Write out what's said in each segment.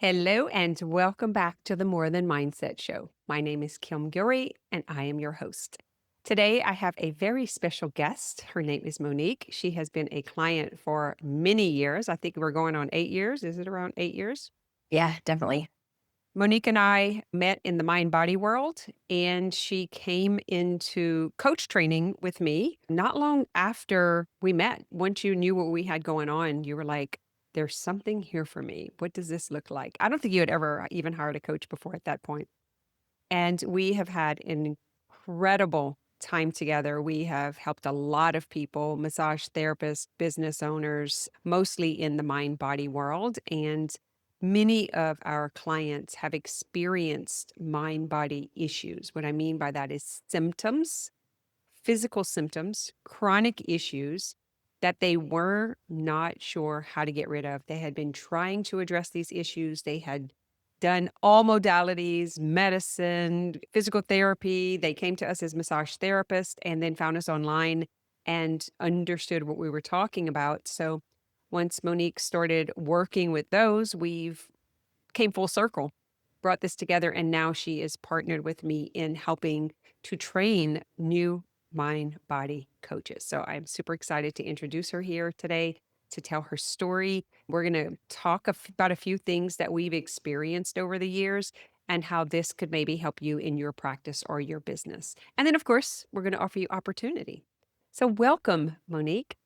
Hello and welcome back to the More Than Mindset Show. My name is Kim Guillory and I am your host. Today I have a very special guest. Her name is Monique. She has been a client for many years. I think we're going on 8 years. Is it around 8 years? Yeah, definitely. Monique and I met in the mind body world, and she came into coach training with me not long after we met. Once you knew what we had going on, you were like, there's something here for me. What does this look like? I don't think you had ever even hired a coach before at that point. And we have had an incredible time together. We have helped a lot of people, massage therapists, business owners, mostly in the mind body world. And many of our clients have experienced mind body issues. What I mean by that is symptoms, physical symptoms, chronic issues that they were not sure how to get rid of. They had been trying to address these issues. They had done all modalities, medicine, physical therapy. They came to us as massage therapists and then found us online and understood what we were talking about. So once Monique started working with those, we've came full circle, brought this together, and now she is partnered with me in helping to train new mind body coaches. So I'm super excited to introduce her here today to tell her story. We're going to talk about a few things that we've experienced over the years and how this could maybe help you in your practice or your business. And then, of course, we're going to offer you opportunity. So, welcome, Monique.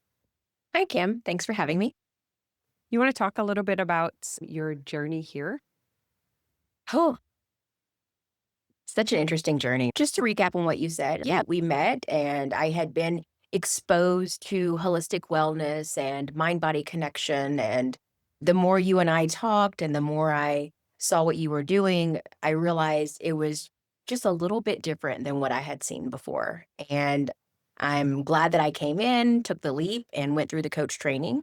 Hi, Kim. Thanks for having me. You want to talk a little bit about your journey here? Oh, such an interesting journey. Just to recap on what you said, yeah, we met and I had been exposed to holistic wellness and mind body connection. And the more you and I talked and the more I saw what you were doing, I realized it was just a little bit different than what I had seen before. And I'm glad that I came in, took the leap, and went through the coach training.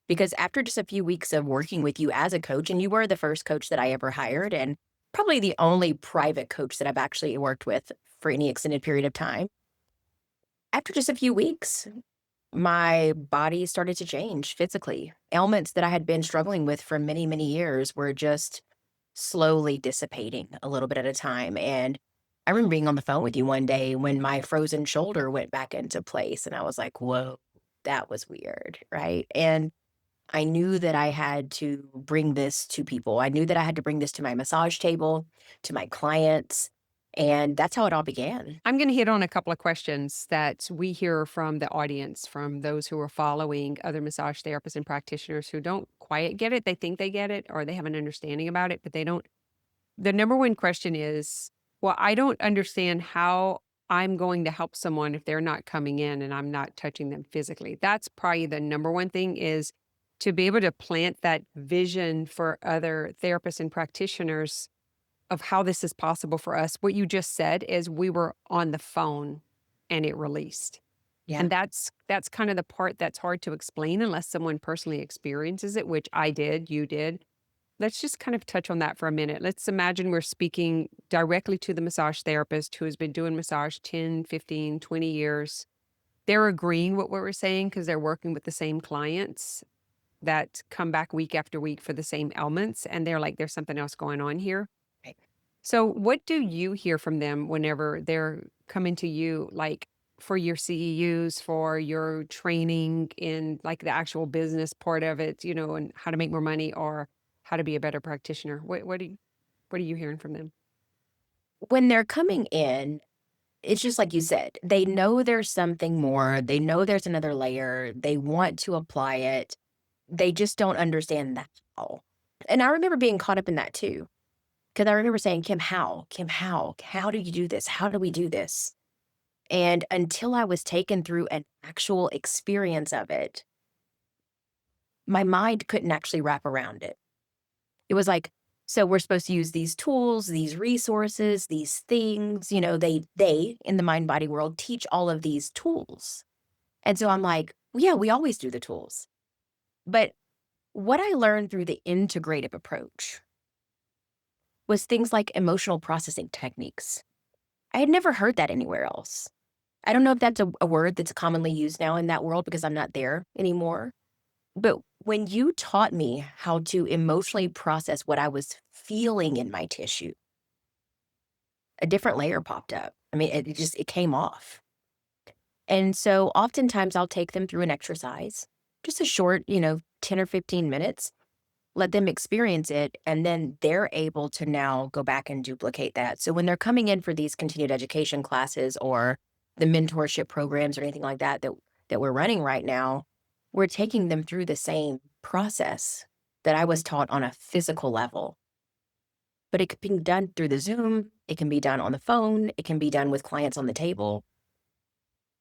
Because after just a few weeks of working with you as a coach, and you were the first coach that I ever hired, and probably the only private coach that I've actually worked with for any extended period of time. After just a few weeks, my body started to change physically. Ailments that I had been struggling with for many, many years were just slowly dissipating a little bit at a time. And I remember being on the phone with you one day when my frozen shoulder went back into place, and I was like, whoa, that was weird. Right. And I knew that I had to bring this to people. I knew that I had to bring this to my massage table, to my clients, and that's how it all began. I'm going to hit on a couple of questions that we hear from the audience, from those who are following other massage therapists and practitioners who don't quite get it. They think they get it or they have an understanding about it, but they don't. The number one question is, well, I don't understand how I'm going to help someone if they're not coming in and I'm not touching them physically. That's probably the number one thing is to be able to plant that vision for other therapists and practitioners of how this is possible for us. What you just said is we were on the phone and it released. Yeah. And that's kind of the part that's hard to explain unless someone personally experiences it, which I did, you did. Let's just kind of touch on that for a minute. Let's imagine we're speaking directly to the massage therapist who has been doing massage 10, 15, 20 years. They're agreeing with what we're saying because they're working with the same clients that come back week after week for the same ailments. And they're like, there's something else going on here. Right. So, what do you hear from them whenever they're coming to you, like for your CEUs, for your training in like the actual business part of it, and how to make more money or how to be a better practitioner? What are you hearing from them? When they're coming in, it's just like you said, they know there's something more. They know there's another layer. They want to apply it. They just don't understand the how. And I remember being caught up in that too. Because I remember saying, Kim, how? Kim, how? How do you do this? How do we do this? And until I was taken through an actual experience of it, my mind couldn't actually wrap around it. It was like, so we're supposed to use these tools, these resources, these things, they in the mind body world teach all of these tools. And so I'm like, well, yeah, we always do the tools. But what I learned through the integrative approach was things like emotional processing techniques. I had never heard that anywhere else. I don't know if that's a word that's commonly used now in that world because I'm not there anymore. But when you taught me how to emotionally process what I was feeling in my tissue, a different layer popped up. I mean, it came off. And so oftentimes I'll take them through an exercise, just a short, 10 or 15 minutes, let them experience it, and then they're able to now go back and duplicate that. So when they're coming in for these continued education classes or the mentorship programs or anything like that we're running right now, we're taking them through the same process that I was taught on a physical level. But it can be done through the Zoom, it can be done on the phone, it can be done with clients on the table.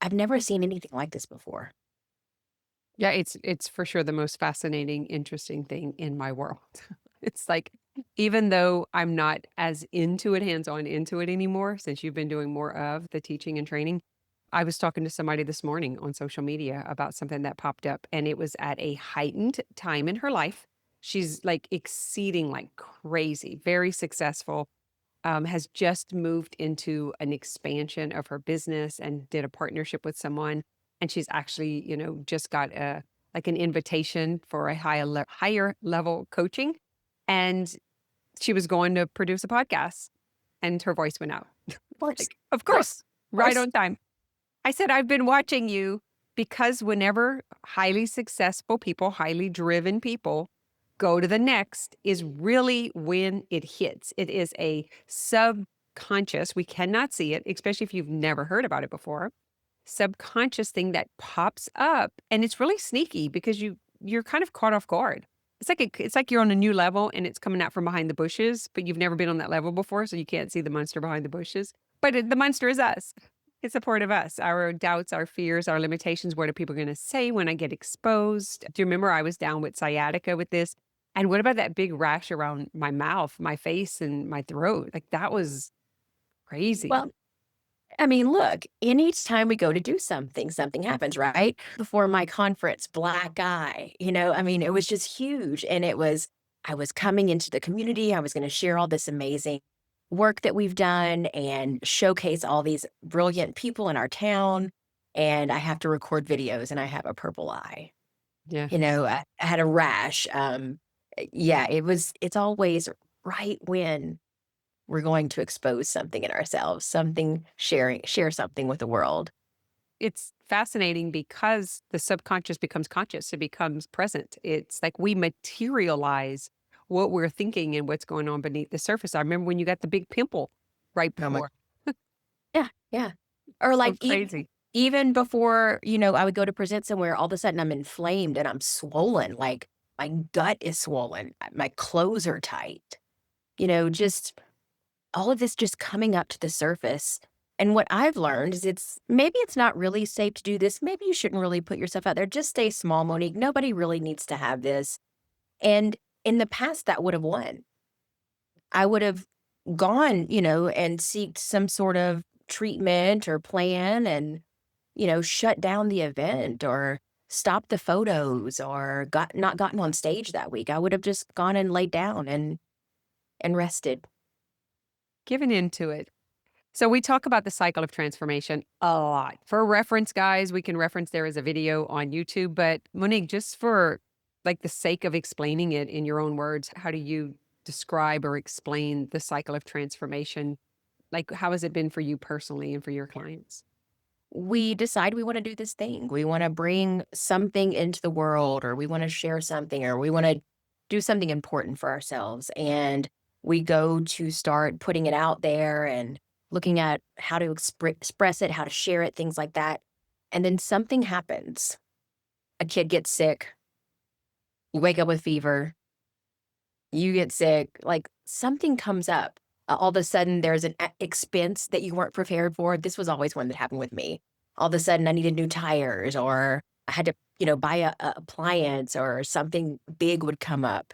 I've never seen anything like this before. Yeah, it's for sure the most fascinating, interesting thing in my world. It's like, even though I'm not as into it, hands-on into it anymore, since you've been doing more of the teaching and training, I was talking to somebody this morning on social media about something that popped up, and it was at a heightened time in her life. She's, like, exceeding like crazy, very successful, has just moved into an expansion of her business and did a partnership with someone. And she's actually, just got a like an invitation for a higher level coaching. And she was going to produce a podcast and her voice went out. Of course, Like, of of course, course, of right course. on time. I said, I've been watching you because whenever highly successful people, highly driven people go to the next is really when it hits. It is a subconscious, we cannot see it, especially if you've never heard about it before. Subconscious thing that pops up and it's really sneaky because you're kind of caught off guard. It's like you're on a new level and it's coming out from behind the bushes, but you've never been on that level before, so you can't see the monster behind the bushes. But the monster is us. It's a part of us, our doubts, our fears, our limitations. What are people going to say when I get exposed? Do you remember I was down with sciatica with this? And what about that big rash around my mouth, my face, and my throat? Like that was crazy. Well, I mean, look, anytime we go to do something, something happens, right? Before my conference, black eye, I mean, it was just huge. And I was coming into the community. I was going to share all this amazing work that we've done and showcase all these brilliant people in our town. And I have to record videos and I have a purple eye. Yeah. I had a rash. Yeah, it's always right when we're going to expose something in ourselves, share something with the world. It's fascinating because the subconscious becomes conscious, it becomes present. It's like we materialize what we're thinking and what's going on beneath the surface. I remember when you got the big pimple right Oh my before. Yeah, yeah. Or So like crazy. even before, I would go to present somewhere, all of a sudden I'm inflamed and I'm swollen, like my gut is swollen, my clothes are tight. Just all of this just coming up to the surface. And what I've learned is maybe it's not really safe to do this. Maybe you shouldn't really put yourself out there. Just stay small, Monique. Nobody really needs to have this. And in the past, that would have won. I would have gone, and seeked some sort of treatment or plan and, shut down the event or stopped the photos or not gotten on stage that week. I would have just gone and laid down and rested. Giving into it. So we talk about the cycle of transformation a lot. For reference, guys, we can reference there is a video on YouTube. But Monique, just for like the sake of explaining it in your own words, how do you describe or explain the cycle of transformation? Like, how has it been for you personally and for your clients? We decide we want to do this thing. We want to bring something into the world, or we want to share something, or we want to do something important for ourselves. And we go to start putting it out there and looking at how to express it, how to share it, things like that. And then something happens. A kid gets sick. You wake up with fever. You get sick. Like something comes up. All of a sudden, there's an expense that you weren't prepared for. This was always one that happened with me. All of a sudden, I needed new tires, or I had to, buy a appliance, or something big would come up.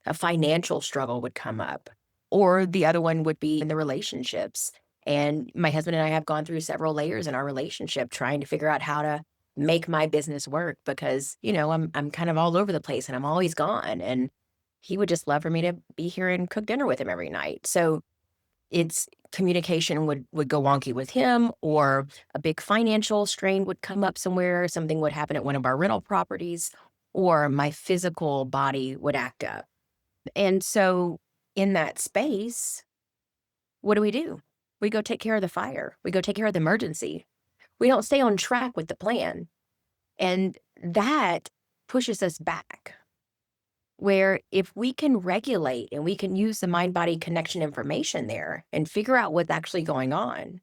A financial struggle would come up. Or the other one would be in the relationships. And my husband and I have gone through several layers in our relationship trying to figure out how to make my business work because, I'm kind of all over the place and I'm always gone. And he would just love for me to be here and cook dinner with him every night. So it's communication would go wonky with him, or a big financial strain would come up somewhere. Something would happen at one of our rental properties. or my physical body would act up. And so in that space, what do? We go take care of the fire. We go take care of the emergency. We don't stay on track with the plan. And that pushes us back. Where if we can regulate and we can use the mind body connection information there and figure out what's actually going on,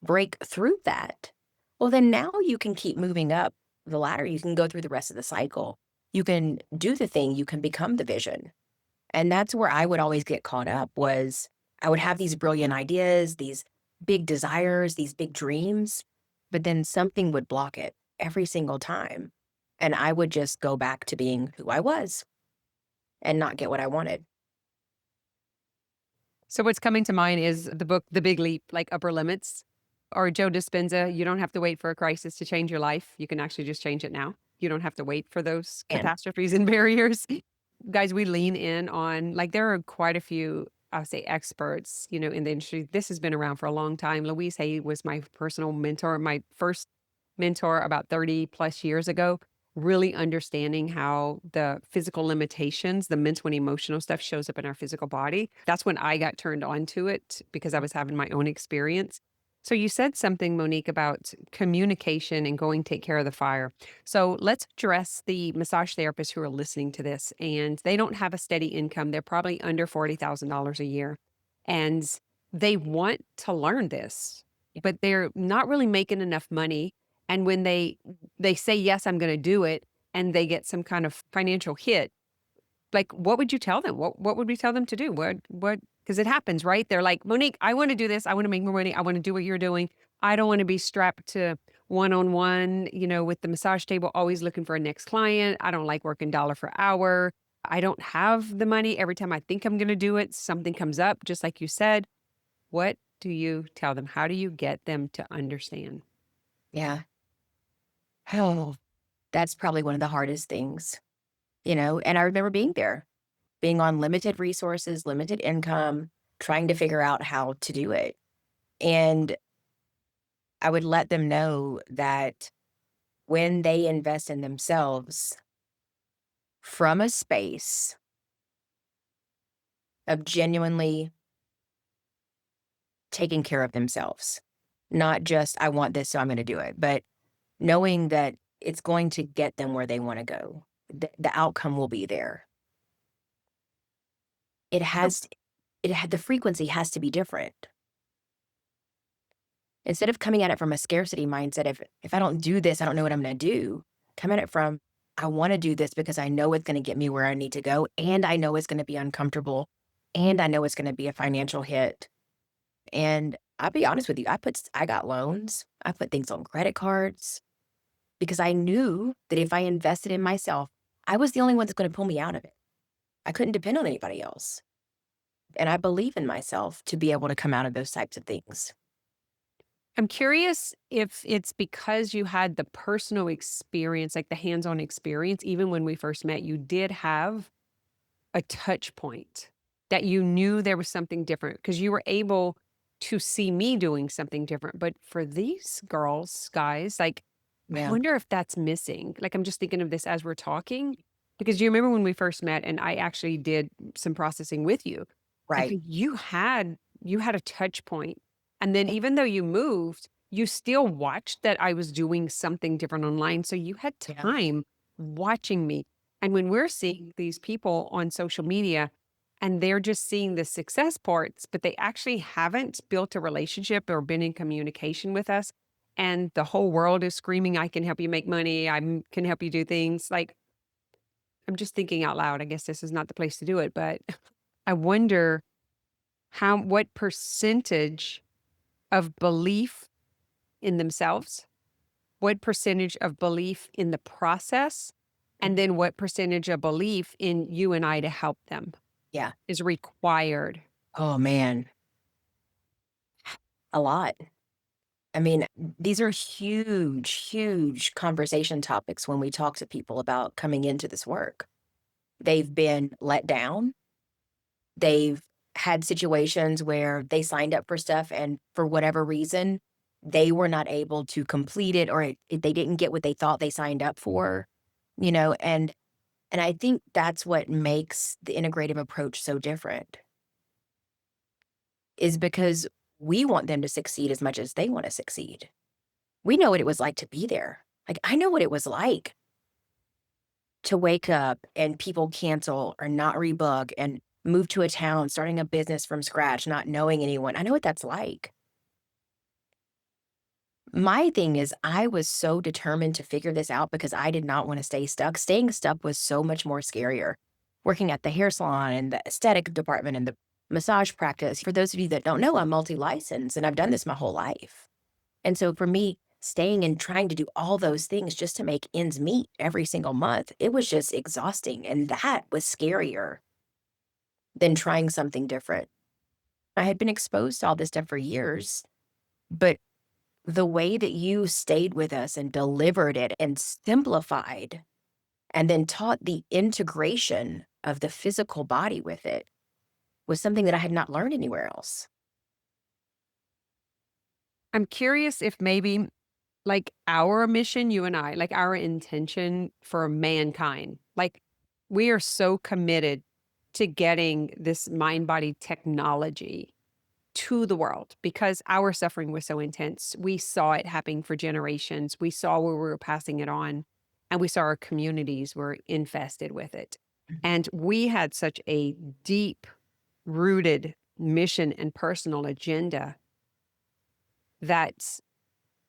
break through that, well, then now you can keep moving up the ladder. You can go through the rest of the cycle. You can do the thing, you can become the vision. And that's where I would always get caught up was I would have these brilliant ideas, these big desires, these big dreams, but then something would block it every single time. And I would just go back to being who I was and not get what I wanted. So what's coming to mind is the book The Big Leap, like Upper Limits, or Joe Dispenza, you don't have to wait for a crisis to change your life. You can actually just change it now. You don't have to wait for those And catastrophes and barriers. Guys, we lean in on like there are quite a few, I'll say experts, in the industry. This has been around for a long time. Louise Hay was my personal mentor, my first mentor about 30 plus years ago, really understanding how the physical limitations, the mental and emotional stuff shows up in our physical body. That's when I got turned on to it because I was having my own experience. So you said something, Monique, about communication and going take care of the fire. So let's address the massage therapists who are listening to this and they don't have a steady income. They're probably under $40,000 a year. And they want to learn this, but they're not really making enough money. And when they say, yes, I'm going to do it, and they get some kind of financial hit, like, what would you tell them? What would we tell them to do? What because it happens, right? They're like, "Monique, I wanna do this. I wanna make more money. I wanna do what you're doing. I don't wanna be strapped to one-on-one, with the massage table, always looking for a next client. I don't like working dollar for hour. I don't have the money. Every time I think I'm gonna do it, something comes up," just like you said. What do you tell them? How do you get them to understand? yeah. Oh, that's probably one of the hardest things, and I remember being there, being on limited resources, limited income, trying to figure out how to do it. And I would let them know that when they invest in themselves from a space of genuinely taking care of themselves, not just, I want this, so I'm going to do it, but knowing that it's going to get them where they want to go. The outcome will be there. It So has, the frequency has to be different. Instead of coming at it from a scarcity mindset, if I don't do this, I don't know what I'm going to do. Come at it from, I want to do this because I know it's going to get me where I need to go, and I know it's going to be uncomfortable, and I know it's going to be a financial hit. And I'll be honest with you, I got loans, I put things on credit cards because I knew that if I invested in myself, I was the only one that's going to pull me out of it. I couldn't depend on anybody else. And I believe in myself to be able to come out of those types of things. I'm curious if it's because you had the personal experience, like the hands-on experience, even when we first met, you did have a touch point that you knew there was something different because you were able to see me doing something different. But for these girls, guys, like, I Yeah. wonder if that's missing. Like, I'm just thinking of this as we're talking because you remember when we first met and I actually did some processing with you. Like Right. you had a touch point. And then even though you moved, you still watched that I was doing something different online. So you had Yeah. time watching me. And when we're seeing these people on social media and they're just seeing the success parts, but they actually haven't built a relationship or been in communication with us, and the whole world is screaming, I can help you make money. Can help you do things. Like, I'm just thinking out loud. I guess this is not the place to do it, but I wonder what percentage of belief in themselves, what percentage of belief in the process, and Mhm. then what percentage of belief in you and I to help them Yeah. is required. Oh, man. A lot. I mean, these are huge, huge conversation topics when we talk to people about coming into this work. They've been let down. They've had situations where they signed up for stuff and for whatever reason, they were not able to complete it or they didn't get what they thought they signed up for. and I think that's what makes the integrative approach so different is because we want them to succeed as much as they want to succeed. We know what it was like to be there. Like, I know what it was like to wake up and people cancel or not rebook and move to a town, starting a business from scratch, not knowing anyone. I know what that's like. My thing is, I was so determined to figure this out because I did not want to stay stuck. Staying stuck was so much more scarier. Working at the hair salon and the aesthetic department and the massage practice. For those of you that don't know, I'm multi licensed and I've done this my whole life. And so for me, staying and trying to do all those things just to make ends meet every single month, it was just exhausting. And that was scarier than trying something different. I had been exposed to all this stuff for years, but the way that you stayed with us and delivered it and simplified and then taught the integration of the physical body with it was something that I had not learned anywhere else. I'm curious if maybe like our mission, you and I, like our intention for mankind, like we are so committed to getting this mind body technology to the world because our suffering was so intense. We saw it happening for generations. We saw where we were passing it on, and we saw our communities were infested with it. Mhm. And we had such a deep rooted mission and personal agenda that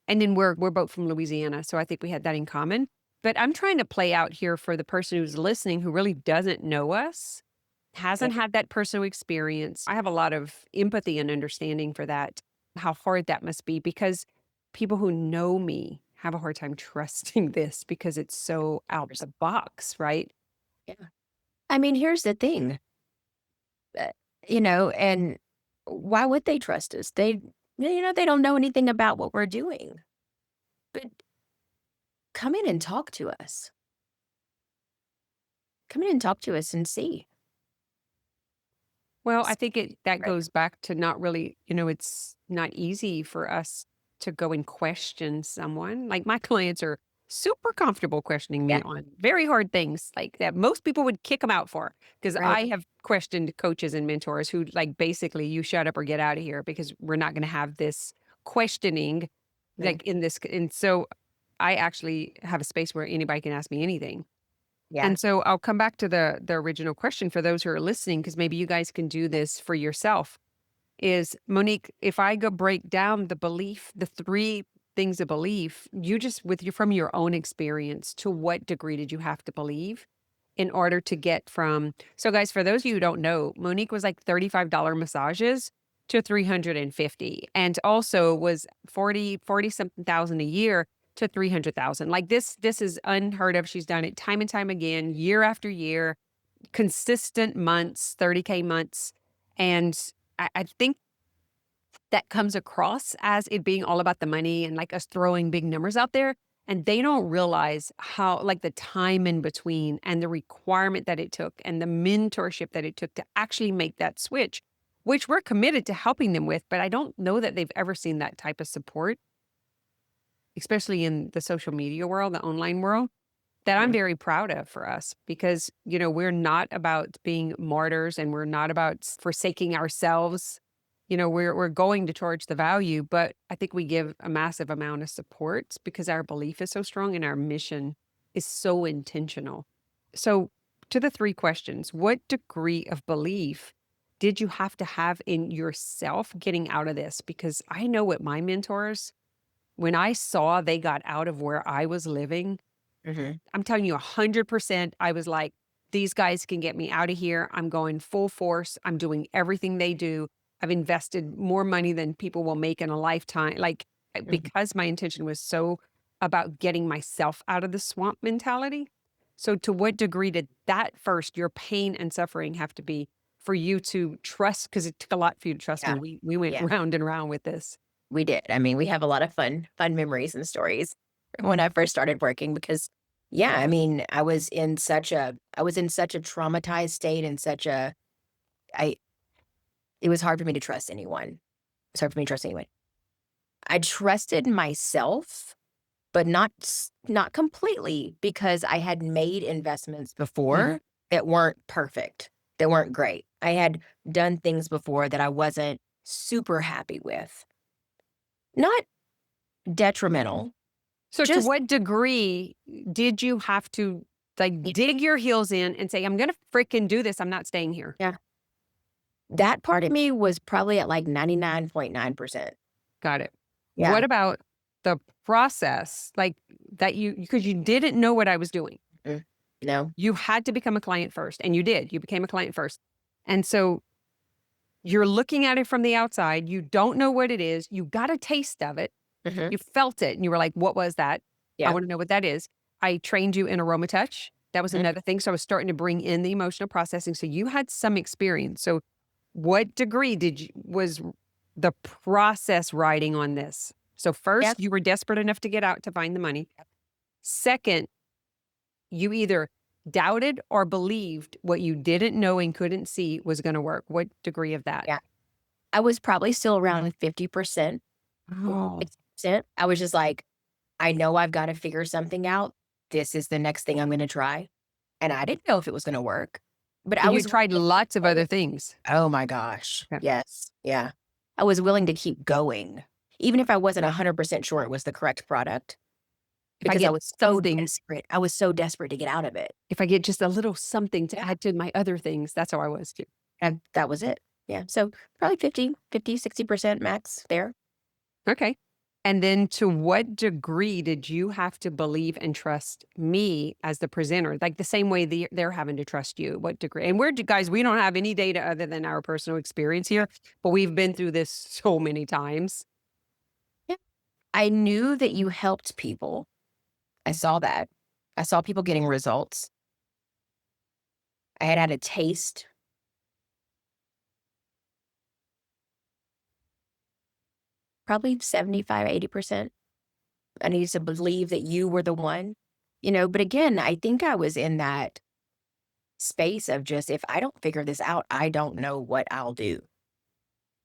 and then we're both from Louisiana, so I think we had that in common. But I'm trying to play out here for the person who's listening who really doesn't know us, Yeah, hasn't had that personal experience. I have a lot of empathy and understanding for that, how hard that must be because people who know me have a hard time trusting this because it's so out the box, right? yeah. I mean, here's the thing, uh, and why would they trust us? They don't know anything about what we're doing. But come in and talk to us. Come in and talk to us and see. Well, I S- think that Right. goes back to not really, it's not easy for us to go and question someone. Like my clients are super comfortable questioning Yeah. me on very hard things like that most people would kick them out for because Right. I have questioned coaches and mentors who like basically you shut up or get out of here because we're not going to have this questioning Right. like in this and so I actually have a space where anybody can ask me anything Yeah. and so I'll come back to the original question for those who are listening, because maybe you guys can do this for yourself. Is Monique, if I go break down the belief, the three things of belief, you just with you from your own experience, to what degree did you have to believe in order to get from so guys, for those of you who don't know, Monique was like $35 massages to 350 and also was 40 something thousand a year to 300,000. Like this is unheard of. She's done it time and time again, year after year, consistent months, 30K months. And I think that comes across as it being all about the money and like us throwing big numbers out there. And they don't realize how, like, the time in between and the requirement that it took and the mentorship that it took to actually make that switch, which we're committed to helping them with. But I don't know that they've ever seen that type of support, especially in the social media world, the online world, that I'm Mhm. very proud of for us because, we're not about being martyrs and we're not about forsaking ourselves. We're going to charge the value, but I think we give a massive amount of support because our belief is so strong and our mission is so intentional. So, to the three questions, what degree of belief did you have to have in yourself getting out of this? Because I know what my mentors, when I saw they got out of where I was living, Mhm. I'm telling you 100%, I was like, "These guys can get me out of here. I'm going full force. I'm doing everything they do. I've invested more money than people will make in a lifetime." Like, Mhm. because my intention was so about getting myself out of the swamp mentality. So to what degree did that first, your pain and suffering have to be for you to trust? Because it took a lot for you to trust me. Yeah. We went Yeah. round and round with this. We did. I mean, we have a lot of fun memories and stories from when I first started working because, yeah, I mean, I was in such a traumatized state and I it was hard for me to trust anyone. It's hard for me to trust anyone. I trusted myself but not completely because I had made investments before that weren't perfect, that weren't great. I had done things before that I wasn't super happy with. Not detrimental, So to just what degree did you have to, like, y dig your heels in and say, "I'm gonna fricking do this, I'm not staying here." yeah. That part of me was probably at, like, 99.9%. Got it. What Yeah. about the process, like, that you because you didn't know what I was doing. Mm. No. You had to become a client first, and you did. You became a client first. And so you're looking at it from the outside, you don't know what it is, you got a taste of it, Mhm. you felt it, and you were like, "What was that? I Yeah. wanna know what that is." I trained you in aroma touch. That was Mhm. another thing, so I was starting to bring in the emotional processing, so you had some experience. So what degree did you was the process riding on this? So Yeah. first, you were desperate enough to get out to find the money. Second, you either doubted or believed what you didn't know and couldn't see was gonna work. What degree of that? Yeah. I was probably still around 50%, Oh. 60%. I was just like, "I know I've gotta figure something out. This is the next thing I'm gonna try." And I didn't know if it was gonna work, but I And you was willing tried to keep lots of going. other things. Oh my gosh. Okay. Yes. Yeah. I was willing to keep going, even if I wasn't 100% sure it was the correct product, If I because I get was so something desperate. I was so desperate to get out of it. if I get just a little something to Yeah. add to my other things, that's how I was too. And that was it. Yeah. So probably 60% max there. Okay. And then to what degree did you have to believe and trust me as the presenter? Like the same way they're having to trust you. What degree? And guys, we don't have any data other than our personal experience here, but we've been through this so many times. Yeah. I knew that you helped people. I saw that. I saw people getting results. I had had a taste, probably 75, 80%. I needed to believe that you were the one, but again, I think I was in that space of just, if I don't figure this out, I don't know what I'll do.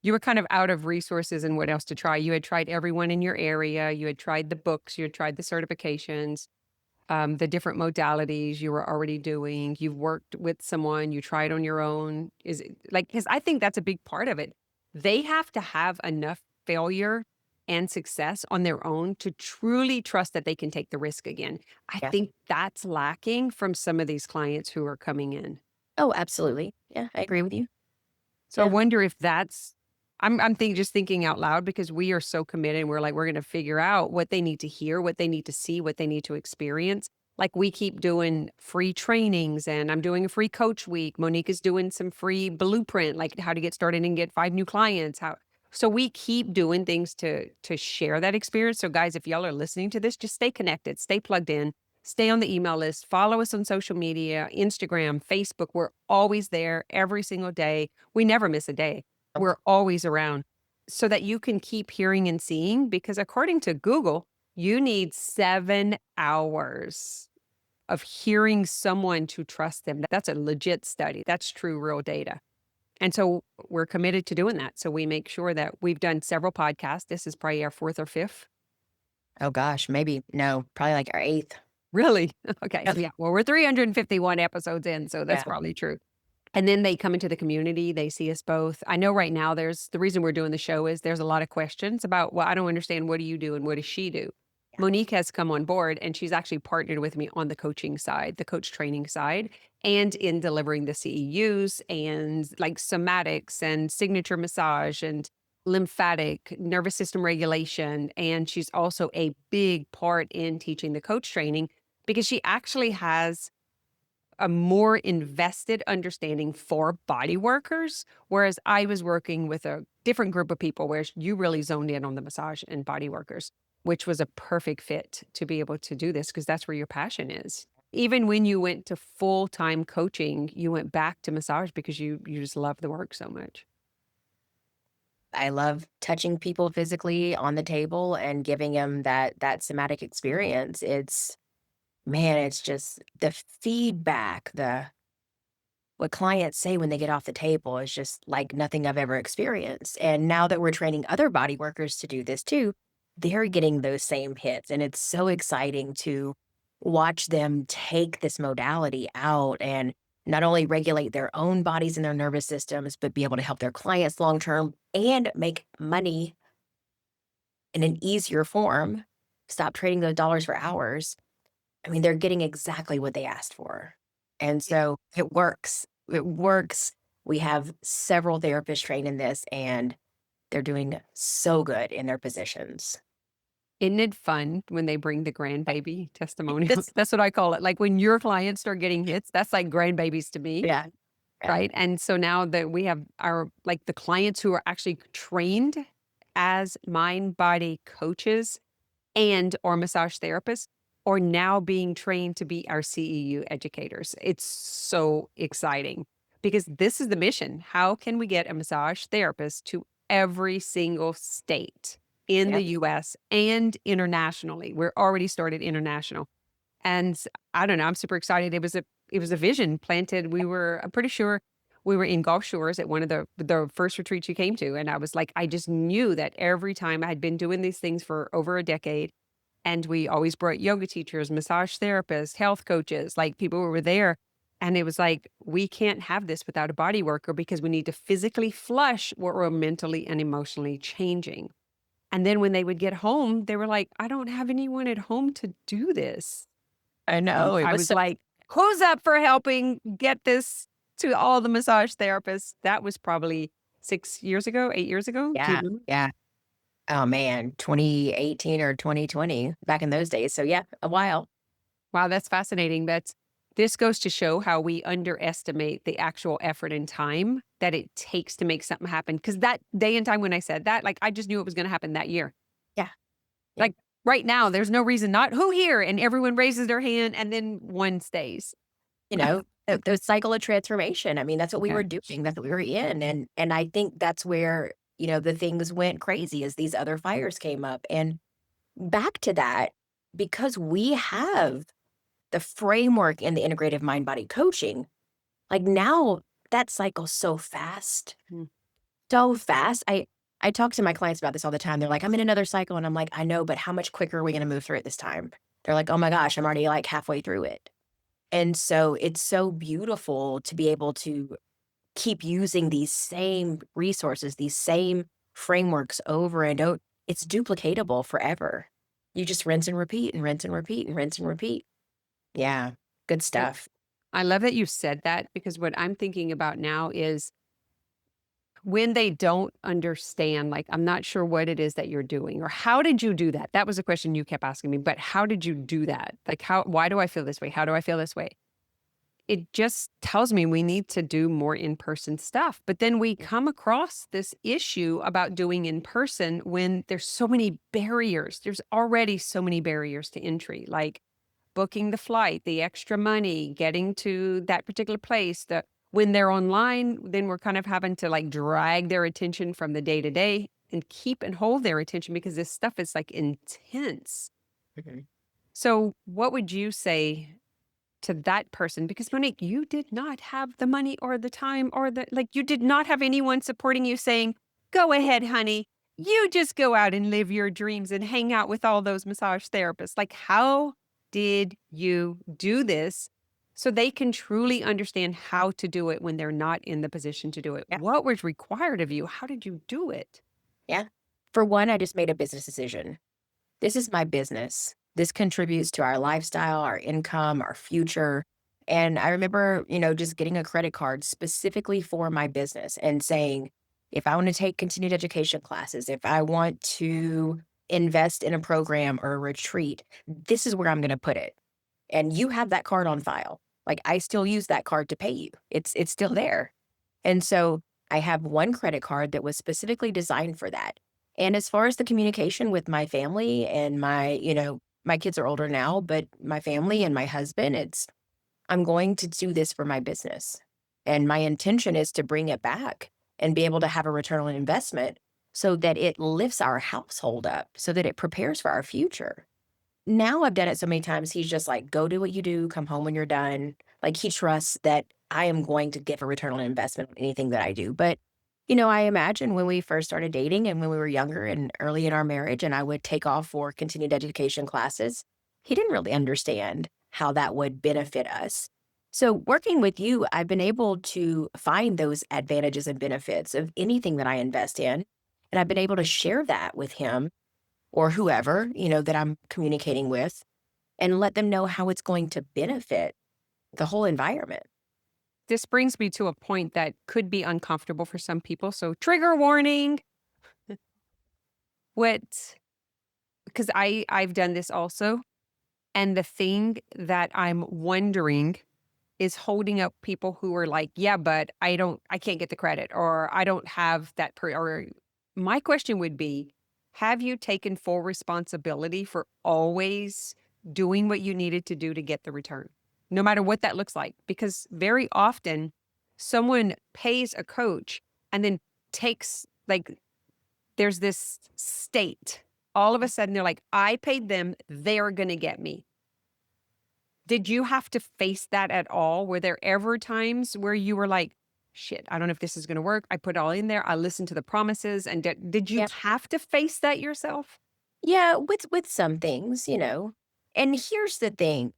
You were kind of out of resources and what else to try. You had tried everyone in your area. You had tried the books. You had tried the certifications, the different modalities you were already doing. You've worked with someone. You tried on your own. Is it like, because I think that's a big part of it. They have to have enough failure and success on their own to truly trust that they can take the risk again. I Yeah. think that's lacking from some of these clients who are coming in. Oh, absolutely. Yeah, I agree with you. So I Yeah. wonder if that's just thinking out loud because we are so committed and we're like, we're gonna figure out what they need to hear, what they need to see, what they need to experience. Like we keep doing free trainings and I'm doing a free coach week. Monique is doing some free blueprint, like how to get started and get 5 new clients. How so we keep doing things to share that experience. So guys, if y'all are listening to this, just stay connected, stay plugged in, stay on the email list, follow us on social media, Instagram, Facebook. We're always there every single day. We never miss a day. We're always around so that you can keep hearing and seeing because according to Google, you need 7 hours of hearing someone to trust them. That's a legit study. That's true real data. And so we're committed to doing that. So we make sure that we've done several podcasts. This is probably our 4th or 5th. Oh gosh, maybe no, probably like our eighth. Really? Okay. Yeah. Yeah. Well, we're 351 episodes in, so that's Yeah. probably true. And then they come into the community, they see us both. I know right now there's the reason we're doing the show is there's a lot of questions about, well, I don't understand what do you do and what does she do? Monique has come on board and she's actually partnered with me on the coaching side, the coach training side, and in delivering the CEUs and like somatics and signature massage and lymphatic nervous system regulation. And she's also a big part in teaching the coach training because she actually has a more invested understanding for body workers, whereas I was working with a different group of people where you really zoned in on the massage and body workers, which was a perfect fit to be able to do this because that's where your passion is. Even when you went to full-time coaching, you went back to massage because you just love the work so much. I love touching people physically on the table and giving them that somatic experience. It's just the feedback, the what clients say when they get off the table is just like nothing I've ever experienced. And now that we're training other body workers to do this too, they're getting those same hits. And it's so exciting to watch them take this modality out and not only regulate their own bodies and their nervous systems, but be able to help their clients long term and make money in an easier form. Stop trading those dollars for hours. I mean, they're getting exactly what they asked for. And so it works. It works. We have several therapists trained in this, and they're doing so good in their positions. Isn't it fun when they bring the grandbaby testimonials? This That's what I call it. Like when your clients start getting hits, that's like grandbabies to me, Yeah, yeah, right? And so now that we have our like the clients who are actually trained as mind body coaches and or massage therapists are now being trained to be our CEU educators. It's so exciting because this is the mission. How can we get a massage therapist to every single state in yeah. the US and internationally? We're already started international. And I don't know, I'm super excited. It was a vision planted. I'm pretty sure we were in Gulf Shores at one of the first retreats you came to. And I was like, I just knew that every time I had been doing these things for over a decade and we always brought yoga teachers, massage therapists, health coaches, like people who were there. And it was like, we can't have this without a body worker because we need to physically flush what we're mentally and emotionally changing. And then when they would get home, they were like, I don't have anyone at home to do this. I And know, it I was was so like, who's up for helping get this to all the massage therapists? That was probably 6 years ago, 8 years ago. Do you yeah, remember? yeah. Oh, man, 2018 or 2020, back in those days, so yeah, a while. Wow, that's fascinating. This goes to show how we underestimate the actual effort and time that it takes to make something happen. Because that day and time when I said that, like I just knew it was going to happen that year. Yeah, yeah. Like right now, there's no reason not. Who here? And everyone raises their hand, and then one stays. You know, the cycle of transformation, I mean, that's what we Yeah. were doing, that's what we were in, and I think that's where, the things went crazy as these other fires came up, and back to that, because we have the framework in the integrative mind-body coaching, like, now that cycle's Mm. so fast. I talk to my clients about this all the time. They're like, "I'm in another cycle," and I'm like, "I know, but how much quicker are we gonna move through it this time?" They're like, "Oh my gosh, I'm already, like, halfway through it." And so it's so beautiful to be able to keep using these same resources, these same frameworks over and over. It's duplicatable forever. You just rinse and repeat and rinse and repeat and rinse and repeat. Yeah, good I stuff. I love that you said that because what I'm thinking about now is when they don't understand, like, I'm not sure what it is that you're doing or how did you do that? That was a question you kept asking me, but how did you do that? Like, why do I feel this way? How do I feel this way? It just tells me we need to do more in person stuff. But then we come across this issue about doing in person when there's so many barriers. There's already so many barriers to entry, like booking the flight, the extra money, getting to that particular place. When they're online, then we're kind of having to like drag their attention from the day to day and keep and hold their attention because this stuff is like intense. Mhm. So, what would you say to that person? Because Monique, you did not have the money or the time or you did not have anyone supporting you saying, go ahead, honey. You just go out and live your dreams and hang out with all those massage therapists. Like, how did you do this so they can truly understand how to do it when they're not in the position to do it? Yeah, What was required of you? How did you do it? yeah. For one, I just made a business decision. This is my business. This contributes to our lifestyle, our income, our future. And I remember, just getting a credit card specifically for my business and saying, if I want to take continued education classes, if I want to invest in a program or a retreat, this is where I'm going to put it. And you have that card on file. Like I still use that card to pay you. It's still there. And so I have one credit card that was specifically designed for that. And as far as the communication with my family and my kids are older now, but my family and my husband, I'm going to do this for my business. And my intention is to bring it back and be able to have a return on investment so that it lifts our household up, so that it prepares for our future. Now I've done it so many times, he's just like, "Go do what you do, come home when you're done." Like, he trusts that I am going to give a return on investment on anything that I do, but I imagine when we first started dating and when we were younger and early in our marriage, and I would take off for continued education classes, he didn't really understand how that would benefit us. So, working with you, I've been able to find those advantages and benefits of anything that I invest in. And I've been able to share that with him or whoever, that I'm communicating with and let them know how it's going to benefit the whole environment. This brings me to a point that could be uncomfortable for some people. So, trigger warning. What, because I've done this also. And the thing that I'm wondering is holding up people who are like, "Yeah, but I can't get the credit," or "I don't have that or my question would be, have you taken full responsibility for always doing what you needed to do to get the return? No matter what that looks like, because very often someone pays a coach and then takes like there's this state. All of a sudden they're like, "I paid them, they're going to get me." Did you have to face that at all? Were there ever times where you were like, "Shit, I don't know if this is gonna work. I put all in there. I listened to the promises," and did you Yeah. have to face that yourself? Yeah, with some things. And here's the thing.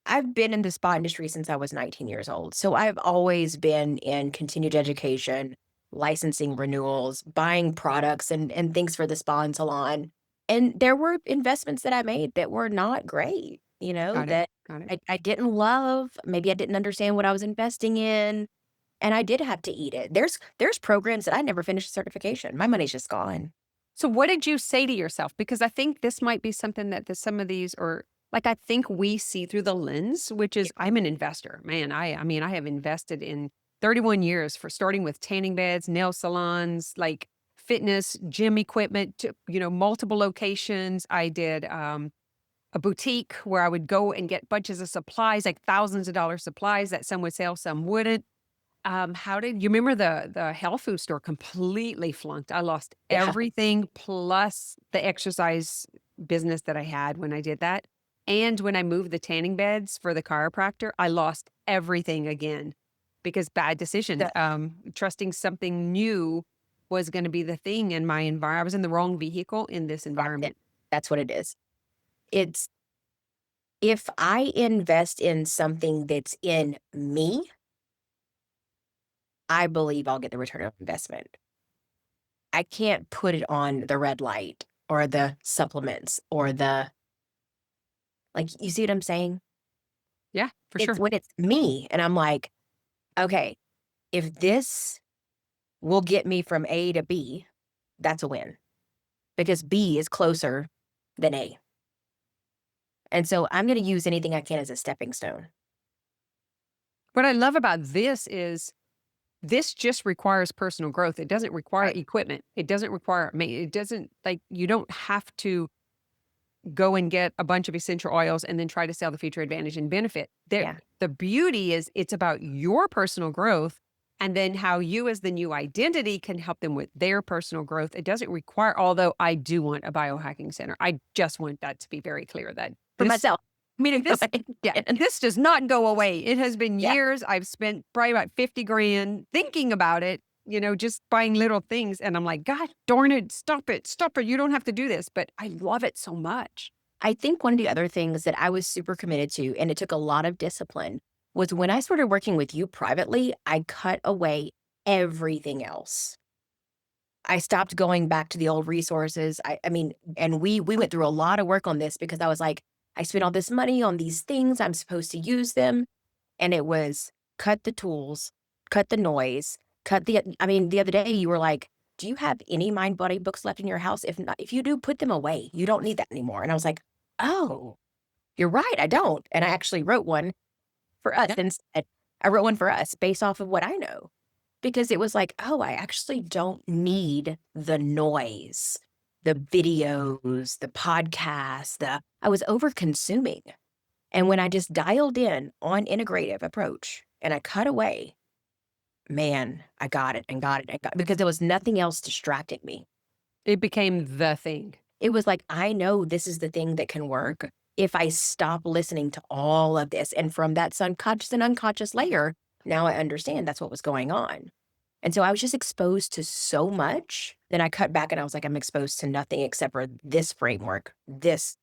I've been in the spa industry since I was 19 years old. So I've always been in continued education, licensing renewals, buying products and things for the spa and salon. And there were investments that I made that were not great, Got it, that got it. I didn't love. Maybe I didn't understand what I was investing in. And I did have to eat it. There's programs that I never finished the certification. My money's just gone. So what did you say to yourself? Because I think this might be something that some of these or like I think we see through the lens, which Yeah. is I'm an investor. Man, I mean, I have invested in 31 years for starting with tanning beds, nail salons, like fitness, gym equipment, to, multiple locations. I did a boutique where I would go and get bunches of supplies, like thousands of dollar supplies that some would sell, some wouldn't. How did you remember the health food store completely flunked? I lost Yeah. everything plus the exercise business that I had when I did that. And when I moved the tanning beds for the chiropractor, I lost everything again because bad decision. The, Trusting something new was going to be the thing in my environment. I was in the wrong vehicle in this that's it. environment. That's what it is. It's if I invest in something that's in me, I believe I'll get the return of investment. I can't put it on the red light or the supplements or you see what I'm saying? Yeah, for It's sure. when it's me and I'm like, okay, if this will get me from A to B, that's a win because B is closer than A. And so I'm going to use anything I can as a stepping stone. What I love about this is this just requires personal growth. It doesn't require Right. equipment. It doesn't require it doesn't like you don't have to go and get a bunch of essential oils and then try to sell the feature advantage and benefit. Yeah. The beauty is it's about your personal growth and then how you as the new identity can help them with their personal growth. It doesn't require, although I do want a biohacking center. I just want that to be very clear that For this myself. meaning this yeah, and this does not go away. It has been Yeah. years. I've spent probably about 50 grand thinking about it, just buying little things. And I'm like, God darn it, stop it, stop it. You don't have to do this. But I love it so much. I think one of the other things that I was super committed to, and it took a lot of discipline, was when I started working with you privately, I cut away everything else. I stopped going back to the old resources. I mean, and we went through a lot of work on this because I was like, I spent all this money on these things. I'm supposed to use them. And it was cut the tools, cut the noise, I mean, the other day you were like, do you have any mind body books left in your house? If not, if you do, put them away. You don't need that anymore. And I was like, oh, you're right. I don't. And I actually wrote one for us Yeah. instead. I wrote one for us based off of what I know because it was like, oh, I actually don't need the noise, the videos, the podcasts, I was over consuming. And when I just dialed in on integrative approach and I cut away, man, I got it and got it and got because there was nothing else distracting me. It became the thing. It was like, I know this is the thing that can work if I stop listening to all of this. And from that subconscious and unconscious layer, now I understand that's what was going on. And so I was just exposed to so much. Then I cut back and I was like, I'm exposed to nothing except for this framework, this.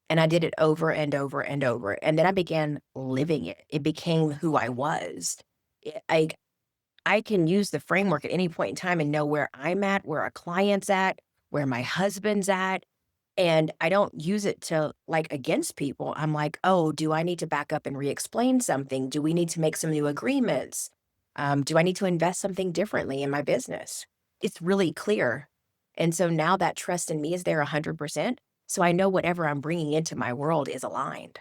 And I did it over and over and over. And then I began living it. It became who I was. I can use the framework at any point in time and know where I'm at, where our client's at, where my husband's at. And I don't use it to like against people. I'm like, oh, do I need to back up and re explain something? Do we need to make some new agreements? Do I need to invest something differently in my business? It's really clear. And so now that trust in me is there 100%. So I know whatever I'm bringing into my world is aligned.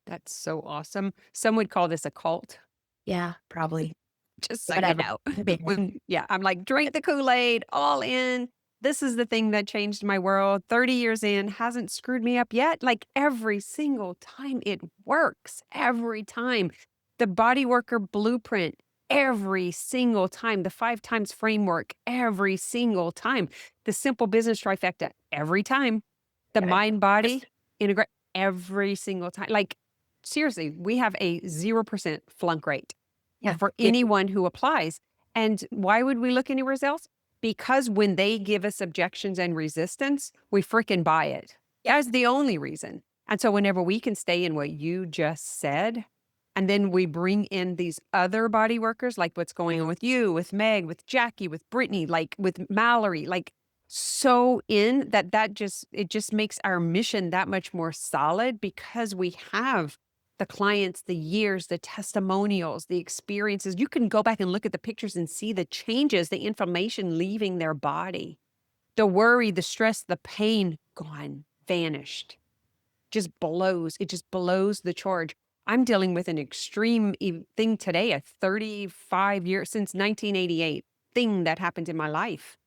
That's so awesome. Some would call this a cult. Yeah, probably. Just so you Whatever. know. Maybe. Yeah, I'm like, drink the Kool-Aid, all in. This is the thing that changed my world. 30 years in, hasn't screwed me up yet. Like every single time it works, every time. The body worker blueprint, every single time. The 5 times framework, every single time. The simple business trifecta, every time. The Got it. mind body integrate every single time. Like, seriously, we have a 0% flunk rate Yeah. for It, anyone who applies. And why would we look anywhere else? Because when they give us objections and resistance, we freaking buy it. That's the only reason. And so whenever we can stay in what you just said, and then we bring in these other body workers, like what's going on with you, with Meg, with Jackie, with Brittany, like with Mallory, like so in it just makes our mission that much more solid because we have the clients, the years, the testimonials, the experiences. You can go back and look at the pictures and see the changes, the inflammation leaving their body, the worry, the stress, the pain gone, vanished, just blows. It just blows the charge. I'm dealing with an extreme thing today, a 35 years since 1988 thing that happened in my life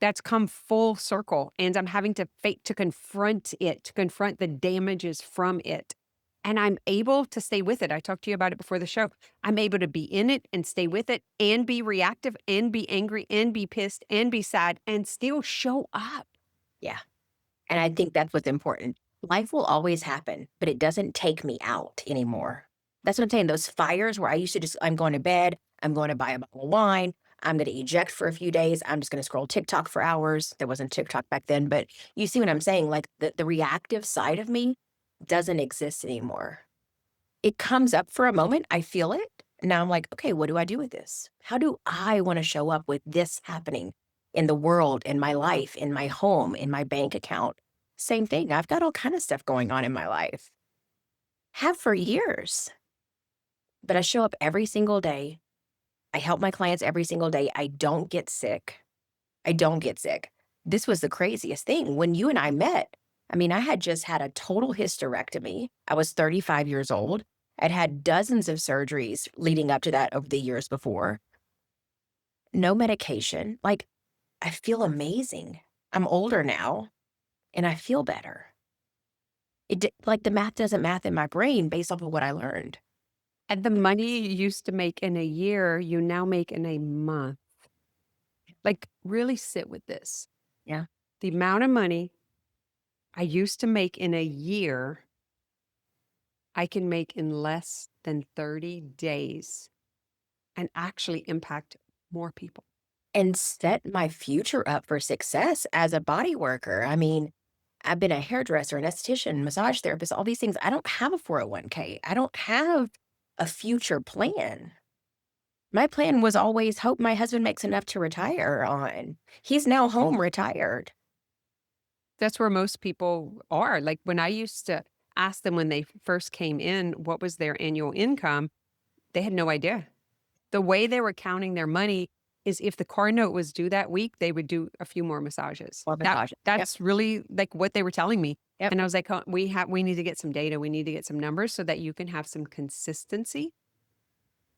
that's come full circle. And I'm having to confront it, to confront the damages from it. And I'm able to stay with it. I talked to you about it before the show. I'm able to be in it and stay with it and be reactive and be angry and be pissed and be sad and still show up. yeah. And I think that's what's important. Life will always happen, but it doesn't take me out anymore. That's what I'm saying. Those fires where I used to just, I'm going to bed, I'm going to buy a bottle of wine, I'm going to eject for a few days, I'm just going to scroll TikTok for hours. There wasn't TikTok back then, but you see what I'm saying? Like the reactive side of me doesn't exist anymore. It comes up for a moment, I feel it. And now I'm like, okay, what do I do with this? How do I want to show up with this happening in the world, in my life, in my home, in my bank account? Same thing. I've got all kind of stuff going on in my life. Have for years. But I show up every single day. I help my clients every single day. I don't get sick. I don't get sick. This was the craziest thing. When you and I met, I mean, I had just had a total hysterectomy. I was 35 years old. I'd had dozens of surgeries leading up to that over the years before. No medication. Like, I feel amazing. I'm older now and I feel better. Like the math doesn't math in my brain based off of what I learned. And the money you used to make in a year, you now make in a month. Like, really sit with this. Yeah. The amount of money I used to make in a year, I can make in less than 30 days and actually impact more people. And set my future up for success as a body worker. I mean, I've been a hairdresser, an esthetician, massage therapist, all these things. I don't have a 401k. I don't have a future plan. My plan was always hope my husband makes enough to retire on. He's now home retired. That's where most people are. Like when I used to ask them when they first came in, what was their annual income? They had no idea. The way they were counting their money is if the car note was due that week, they would do a few more massages. Or massage. Yep. That's really like what they were telling me. Yep. And I was like, "Oh, we need to get some data. We need to get some numbers so that you can have some consistency,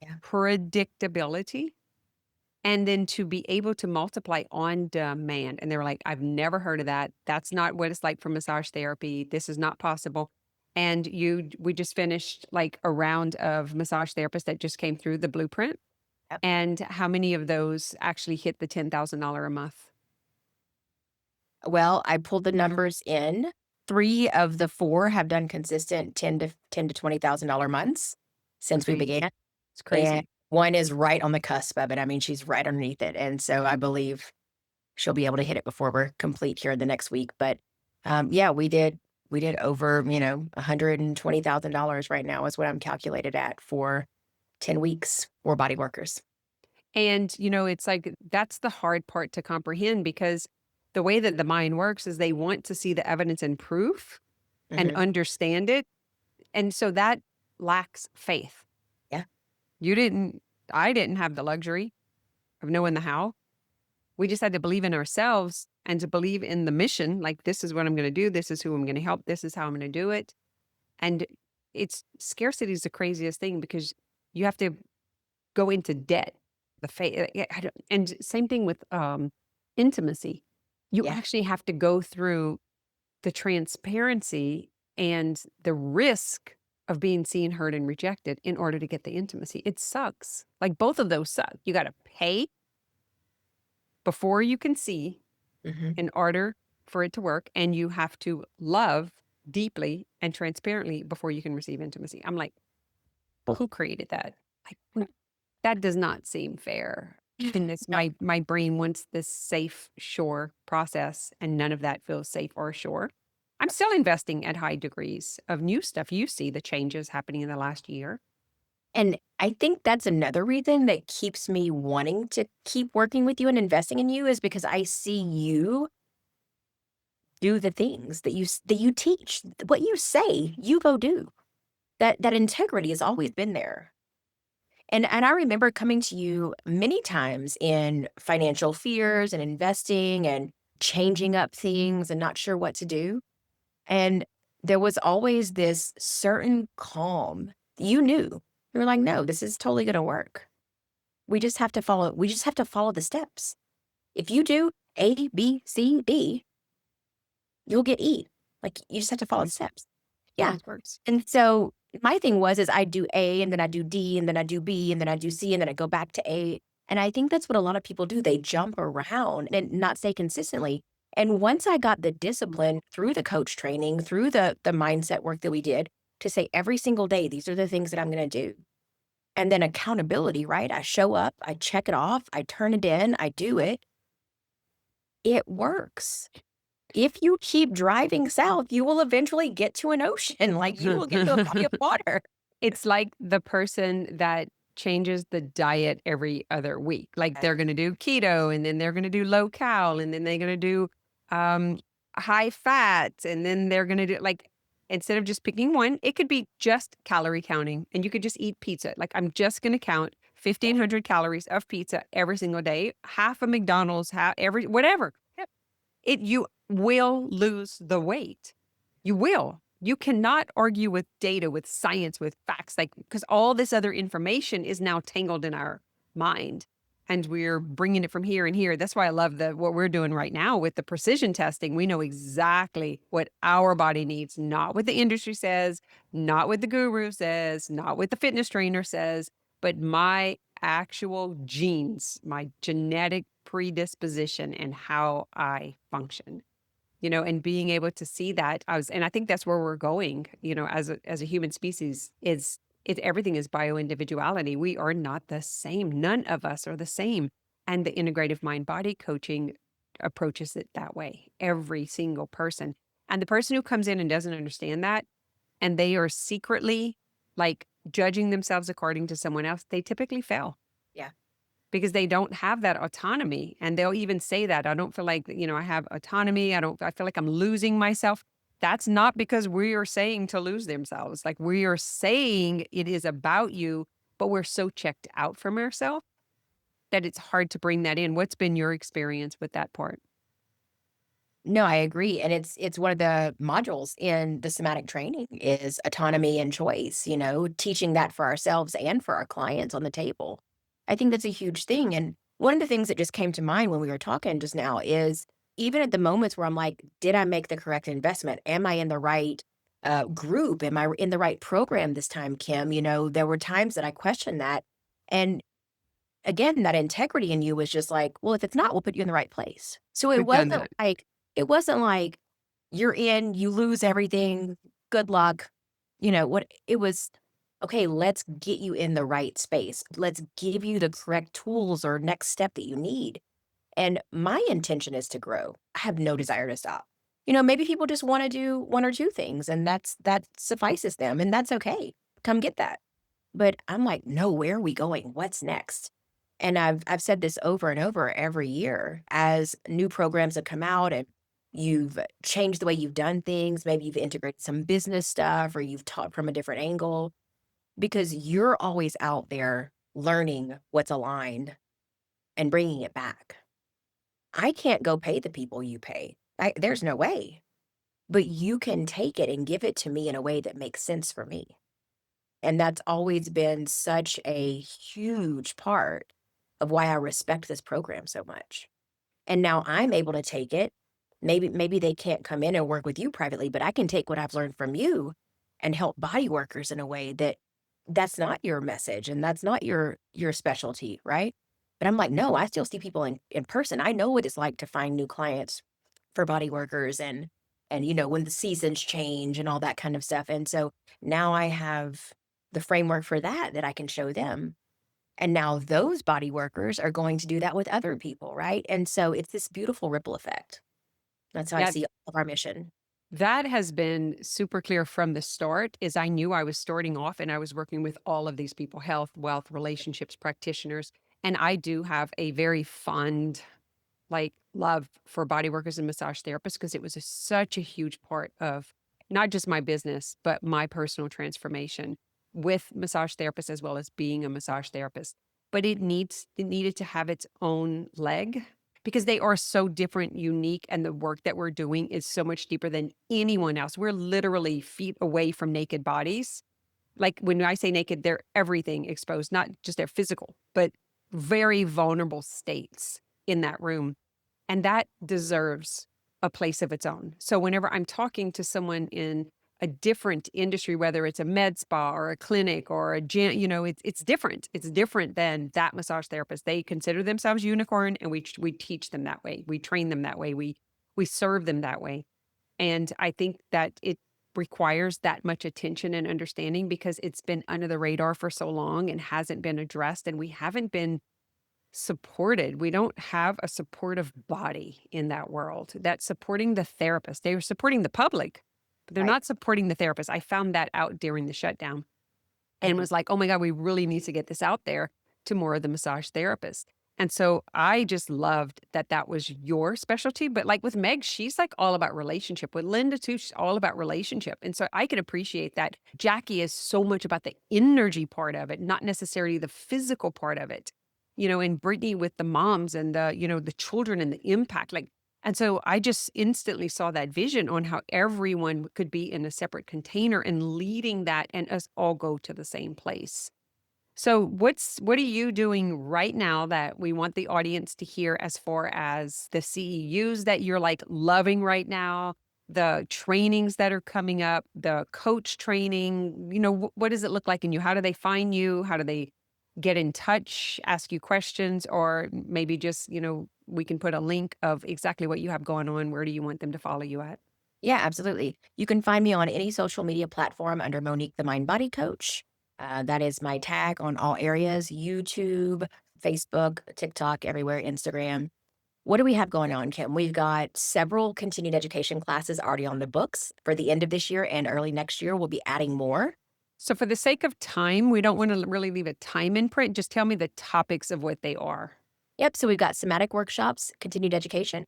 Yeah. predictability, and then to be able to multiply on demand." And they were like, "I've never heard of that. That's not what it's like for massage therapy. This is not possible." And we just finished like a round of massage therapists that just came through the blueprint. Yep. And how many of those actually hit the $10,000 a month? Well, I pulled the numbers in. 3 of the 4 have done consistent 10 to $20,000 months since we Crazy. began. It's And crazy. One is right on the cusp of it. I mean, she's right underneath it, and so I believe she'll be able to hit it before we're complete here the next week, but, yeah, we did over, $120,000 right now is what I'm calculated at for 10 weeks for body workers. And, it's like that's the hard part to comprehend because the way that the mind works is they want to see the evidence and proof and Mhm. understand it. And so that lacks faith. Yeah. You didn't, I didn't have the luxury of knowing the how. We just had to believe in ourselves and to believe in the mission. Like, this is what I'm going to do. This is who I'm going to help. This is how I'm going to do it. And it's scarcity is the craziest thing because you have to go into debt. The faith, and same thing with intimacy. You Yeah. actually have to go through the transparency and the risk of being seen, heard, and rejected in order to get the intimacy. It sucks. Like both of those suck. You got to pay before you can see Mhm. in order for it to work, and you have to love deeply and transparently before you can receive intimacy. I'm like, well, who created that? Like, that does not seem fair. And this, No. my brain wants this safe, sure process, and none of that feels safe or sure. I'm still investing at high degrees of new stuff. You see the changes happening in the last year. And I think that's another reason that keeps me wanting to keep working with you and investing in you is because I see you do the things that you teach. What you say, you go do. That integrity has always been there. And I remember coming to you many times in financial fears and investing and changing up things and not sure what to do. And there was always this certain calm. You knew. You were like, "No, this is totally gonna work. We just have to follow the steps. If you do A, B, C, D, you'll get E. Like, you just have to follow the Always, steps." Yeah. always works. And so my thing is I do A and then I do D and then I do B and then I do C and then I go back to A. And I think that's what a lot of people do. They jump around and not stay consistently. And once I got the discipline through the coach training, through the mindset work that we did to say every single day, these are the things that I'm going to do. And then accountability, right? I show up, I check it off, I turn it in, I do it. It works. If you keep driving south, you will eventually get to an ocean, like, you will get to a body of water. It's like the person that changes the diet every other week. Like Yes. they're going to do keto and then they're going to do low cal and then they're going to do um, high fat and then they're going to do like instead of just picking one, it could be just calorie counting and you could just eat pizza. Like I'm just going to count Yeah. 1,500 calories of pizza every single day, half a McDonald's, half every whatever. Yep. You will lose the weight. You will. You cannot argue with data, with science, with facts, like, because all this other information is now tangled in our mind and we're bringing it from here and here. That's why I love what we're doing right now with the precision testing. We know exactly what our body needs, not what the industry says, not what the guru says, not what the fitness trainer says, but my actual genes, my genetic predisposition and how I function. And being able to see that and I think that's where we're going, as a human species is everything is bio individuality. We are not the same. None of us are the same. And the integrative mind body coaching approaches it that way. Every single person. And the person who comes in and doesn't understand that, and they are secretly like judging themselves according to someone else, they typically fail Yeah. because they don't have that autonomy. And they'll even say that I don't feel like, I have autonomy. I feel like I'm losing myself. That's not because we are saying to lose themselves. Like we are saying it is about you, but we're so checked out from ourselves that it's hard to bring that in. What's been your experience with that part? No, I agree, and it's one of the modules in the somatic training is autonomy and choice, teaching that for ourselves and for our clients on the table. I think that's a huge thing, and one of the things that just came to mind when we were talking just now is even at the moments where I'm like, "Did I make the correct investment? Am I in the right, group? Am I in the right program this time, Kim?" There were times that I questioned that, and again, that integrity in you was just like, "Well, if it's not, we'll put you in the right place." So We've done that. it wasn't like you're in, you lose everything, good luck. What it was, Okay, let's get you in the right space. Let's give you the correct tools or next step that you need. And my intention is to grow. I have no desire to stop. Maybe people just want to do one or two things and that suffices them and that's okay. Come get that. But I'm like, no, where are we going? What's next? And I've said this over and over every year as new programs have come out and you've changed the way you've done things. Maybe you've integrated some business stuff or you've taught from a different angle because you're always out there learning what's aligned and bringing it back. I can't go pay the people you pay. There's no way. But you can take it and give it to me in a way that makes sense for me. And that's always been such a huge part of why I respect this program so much. And now I'm able to take it. Maybe they can't come in and work with you privately, but I can take what I've learned from you and help body workers in a way that that's not your message and that's not your specialty, right? But I'm like, no, I still see people in person. I know what it's like to find new clients for body workers and when the seasons change and all that kind of stuff. And so now I have the framework for that I can show them. And now those body workers are going to do that with other people, right? And so it's this beautiful ripple effect. That's how I Yeah, see all of our mission. that has been super clear from the start is I knew I was starting off and I was working with all of these people, health, wealth, relationships practitioners. And I do have a very fond love for body workers and massage therapists because it was such a huge part of not just my business, but my personal transformation with massage therapists as well as being a massage therapist. But it needed to have its own leg because they are so different, unique, and the work that we're doing is so much deeper than anyone else. We're literally feet away from naked bodies. Like when I say naked, they're everything exposed, not just their physical, but very vulnerable states in that room. And that deserves a place of its own. So whenever I'm talking to someone in a different industry, whether it's a med spa or a clinic or a gym, it's different. It's different than that massage therapist. They consider themselves unicorn, and we teach them that way. We train them that way. We serve them that way. And I think that it requires that much attention and understanding because it's been under the radar for so long and hasn't been addressed, and we haven't been supported. We don't have a supportive body in that world that's supporting the therapist. They are supporting the public, but they're Right. not supporting the therapist. I found that out during the shutdown and Mhm. was like, oh my God, we really need to get this out there to more of the massage therapists. And so I just loved that that was your specialty. But like with Meg, she's like all about relationship. With Linda, too, she's all about relationship. And so I can appreciate that. Jackie is so much about the energy part of it, not necessarily the physical part of it. And Brittany with the moms and the children and the impact. And so I just instantly saw that vision on how everyone could be in a separate container and leading that and us all go to the same place. So what are you doing right now that we want the audience to hear as far as the CEUs that you're like loving right now, the trainings that are coming up, the coach training, what does it look like in you? How do they find you? How do they get in touch, ask you questions, or maybe just, we can put a link of exactly what you have going on. Where do you want them to follow you at? Yeah, absolutely. You can find me on any social media platform under Monique the Mind Body Coach. That is my tag on all areas: YouTube, Facebook, TikTok, everywhere, Instagram. What do we have going on, Kim? We've got several continued education classes already on the books for the end of this year and early next year. We'll be adding more. So for the sake of time, we don't want to really leave a time imprint. Just tell me the topics of what they are. Yep. So we've got somatic workshops, continued education.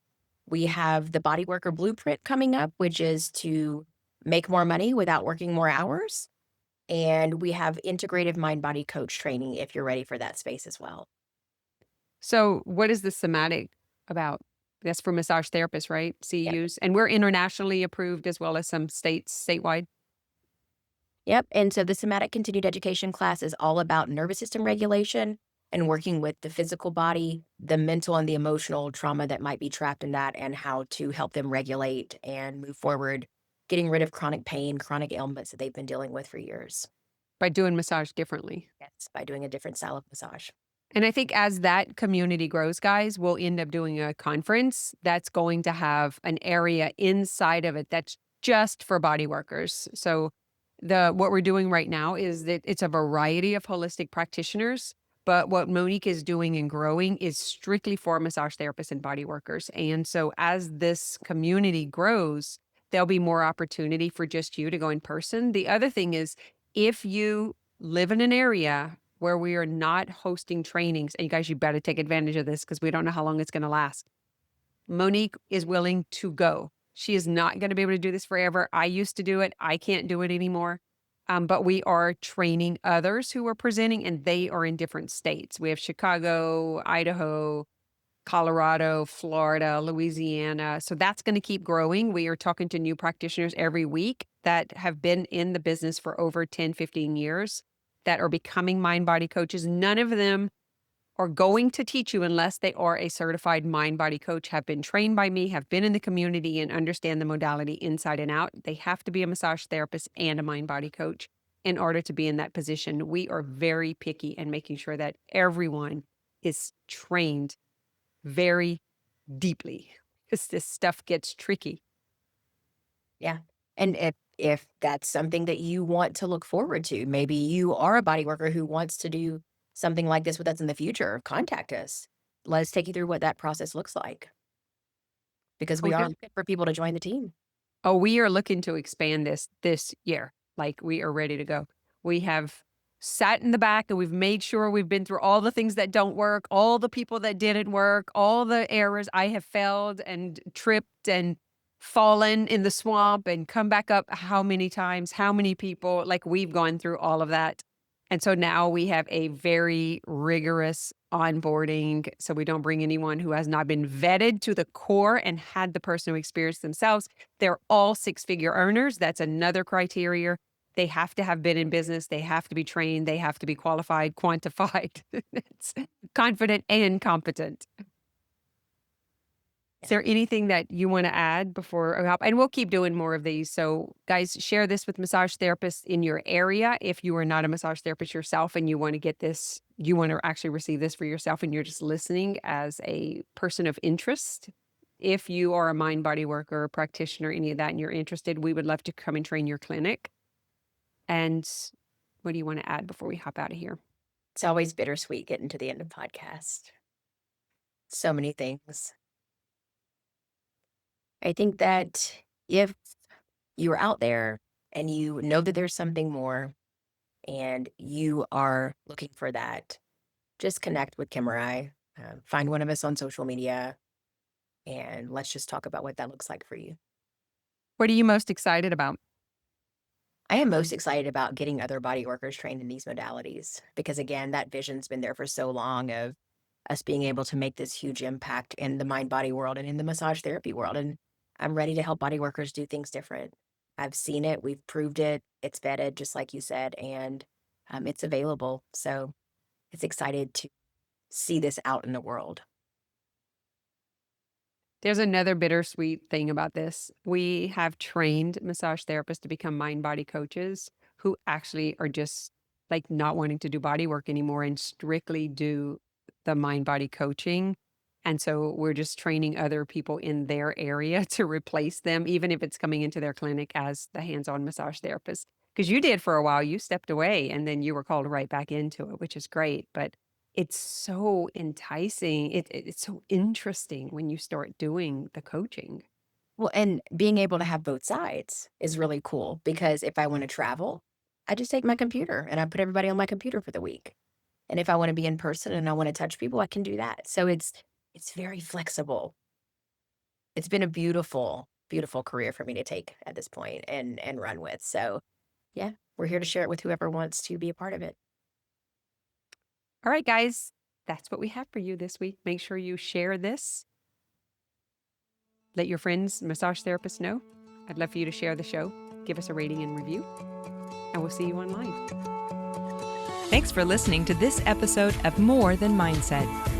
We have the body worker blueprint coming up, which is to make more money without working more hours. And we have integrative mind body coach training if you're ready for that space as well. So what is the somatic about? That's for massage therapists, right? Yep. CEUs. And we're internationally approved as well as some states statewide. Yep. And so the somatic continued education class is all about nervous system regulation and working with the physical body, the mental and the emotional trauma that might be trapped in that, and how to help them regulate and move forward, getting rid of chronic pain, chronic ailments that they've been dealing with for years. By doing massage differently. Yes, by doing a different style of massage. And I think as that community grows, guys, we'll end up doing a conference that's going to have an area inside of it that's just for body workers. So What we're doing right now is that it's a variety of holistic practitioners, but what Monique is doing and growing is strictly for massage therapists and body workers. And so as this community grows, there'll be more opportunity for just you to go in person. The other thing is if you live in an area where we are not hosting trainings, and you guys, you better take advantage of this because we don't know how long it's going to last. Monique is willing to go. She is not going to be able to do this forever. I used to do it. I can't do it anymore. But we are training others who are presenting, and they are in different states. We have Chicago, Idaho, Colorado, Florida, Louisiana. So that's going to keep growing. We are talking to new practitioners every week that have been in the business for over 10, 15 years that are becoming mind body coaches. None of them are going to teach you unless they are a certified mind body coach, have been trained by me, have been in the community, and understand the modality inside and out. They have to be a massage therapist and a mind body coach in order to be in that position. We are very picky in making sure that everyone is trained very deeply because this stuff gets tricky. Yeah. And if that's something that you want to look forward to, maybe you are a body worker who wants to do something like this with us in the future, contact us. Let's take you through what that process looks like because Oh, we are looking for people to join the team. we are looking to expand this year. Like we are ready to go. We have sat in the back and we've made sure we've been through all the things that don't work, all the people that didn't work, all the errors I have failed and tripped and fallen in the swamp and come back up how many times, how many people, like we've gone through all of that. And so now we have a very rigorous onboarding. So we don't bring anyone who has not been vetted to the core and had the personal experience themselves. They're all six-figure earners. That's another criteria. They have to have been in business. They have to be trained. They have to be qualified, quantified. It's confident and competent. Is there anything that you want to add before we hop? And we'll keep doing more of these. So, guys, share this with massage therapists in your area. If you are not a massage therapist yourself and you want to get this, you want to actually receive this for yourself and you're just listening as a person of interest. If you are a mind body worker, practitioner, any of that, and you're interested, we would love to come and train your clinic. And what do you want to add before we hop out of here? It's always bittersweet getting to the end of podcast. So many things. I think that if you're out there and you know that there's something more and you are looking for that, just connect with Kim or I. Find one of us on social media and let's just talk about what that looks like for you. What are you most excited about? I am most excited about getting other body workers trained in these modalities because, again, that vision's been there for so long of us being able to make this huge impact in the mind body world and in the massage therapy world. And I'm ready to help body workers do things different. I've seen it, we've proved it, it's vetted, just like you said, and it's available. So it's excited to see this out in the world. There's another bittersweet thing about this. We have trained massage therapists to become mind body coaches who actually are just like not wanting to do body work anymore and strictly do the mind body coaching. And so we're just training other people in their area to replace them, even if it's coming into their clinic as the hands on massage therapist. Because you did for a while, you stepped away and then you were called right back into it, which is great. But it's so enticing. It's so interesting when you start doing the coaching. Well, and being able to have both sides is really cool because if I want to travel, I just take my computer and I put everybody on my computer for the week. And if I want to be in person and I want to touch people, I can do that. So it's very flexible. It's been a beautiful, beautiful career for me to take at this point and run with. So yeah, we're here to share it with whoever wants to be a part of it. All right, guys, that's what we have for you this week. Make sure you share this. Let your friends, massage therapists know. I'd love for you to share the show. Give us a rating and review, and we'll see you online. Thanks for listening to this episode of More Than Mindset.